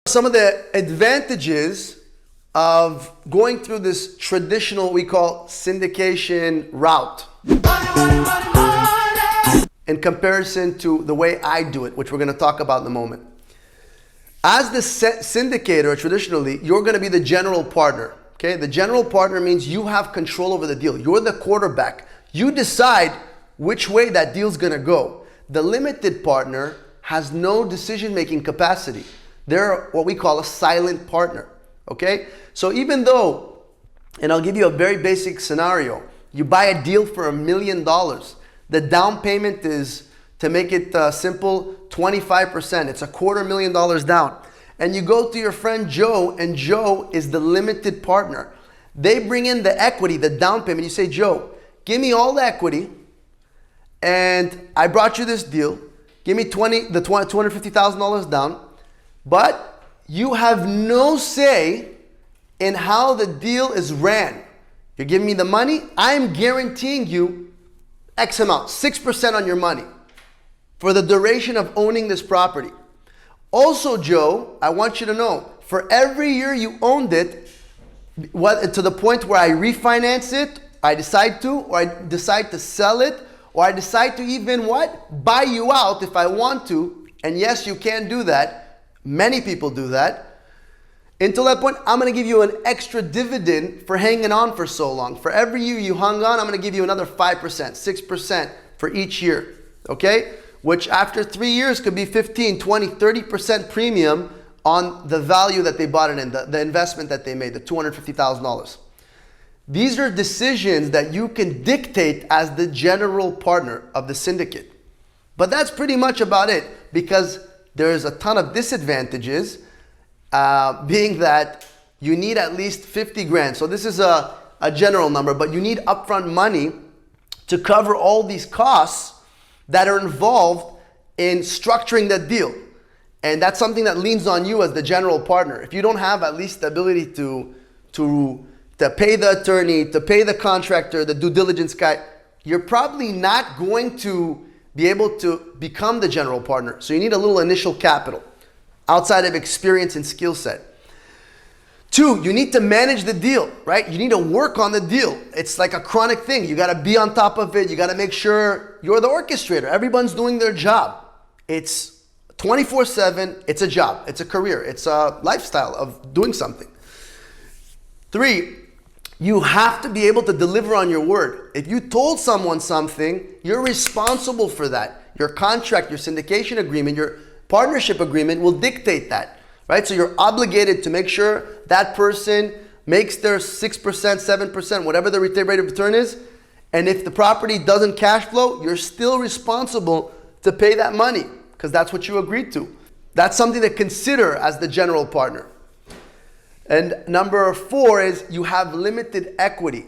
Some of the advantages of going through this traditional, we call syndication route, in comparison to the way I do it, which we're going to talk about in a moment. As the syndicator, traditionally, you're going to be the general partner. Okay, the general partner means you have control over the deal. You're the quarterback. You decide which way that deal's going to go. The limited partner has no decision-making capacity. They're what we call a silent partner. Okay, so even though, and I'll give you a very basic scenario, you buy a deal for $1 million. The down payment is, to make it simple, 25%. It's $250,000 down. And you go to your friend Joe, and Joe is the limited partner. They bring in the equity, the down payment. You say, Joe, give me all the equity, and I brought you this deal. Give me $250,000 down, but you have no say in how the deal is ran. You're giving me the money. I'm guaranteeing you X amount, 6% on your money for the duration of owning this property. Also, Joe, I want you to know, for every year you owned it, to the point where I refinance it, I decide to, or I decide to sell it, or I decide to even buy you out if I want to. And yes, you can do that. Many people do that. Until that point, I'm going to give you an extra dividend for hanging on for so long. For every year you hung on, I'm going to give you another 5%, 6% for each year. Okay? Which after 3 years could be 15, 20, 30% premium on the value that they bought it in, the investment that they made, the $250,000. These are decisions that you can dictate as the general partner of the syndicate. But that's pretty much about it, because there's a ton of disadvantages, being that you need at least 50 grand. So this is a general number, but you need upfront money to cover all these costs that are involved in structuring that deal. And that's something that leans on you as the general partner. If you don't have at least the ability to pay the attorney, to pay the contractor, the due diligence guy, you're probably not going to be able to become the general partner. So you need a little initial capital outside of experience and skill set. 2, you need to manage the deal, right? You need to work on the deal. It's like a chronic thing. You got to be on top of it. You got to make sure you're the orchestrator. Everyone's doing their job. It's 24/7. It's a job. It's a career. It's a lifestyle of doing something. 3, you have to be able to deliver on your word. If you told someone something, you're responsible for that. Your contract, your syndication agreement, your partnership agreement will dictate that, right? So you're obligated to make sure that person makes their 6%, 7%, whatever the rate of return is. And if the property doesn't cash flow, you're still responsible to pay that money, because that's what you agreed to. That's something to consider as the general partner. And number 4 is you have limited equity.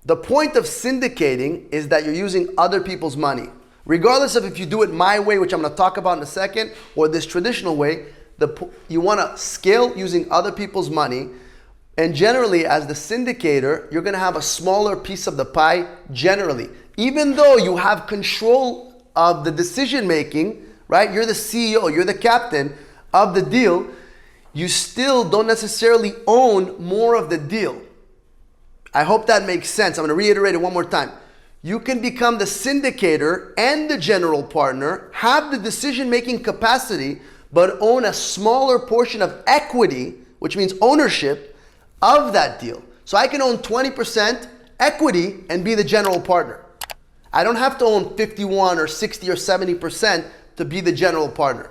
The point of syndicating is that you're using other people's money. Regardless of if you do it my way, which I'm going to talk about in a second, or this traditional way, you want to scale using other people's money. And generally, as the syndicator, you're going to have a smaller piece of the pie generally. Even though you have control of the decision making, right? You're the CEO, you're the captain of the deal. You still don't necessarily own more of the deal. I hope that makes sense. I'm going to reiterate it one more time. You can become the syndicator and the general partner, have the decision-making capacity, but own a smaller portion of equity, which means ownership of that deal. So I can own 20% equity and be the general partner. I don't have to own 51 or 60 or 70% to be the general partner.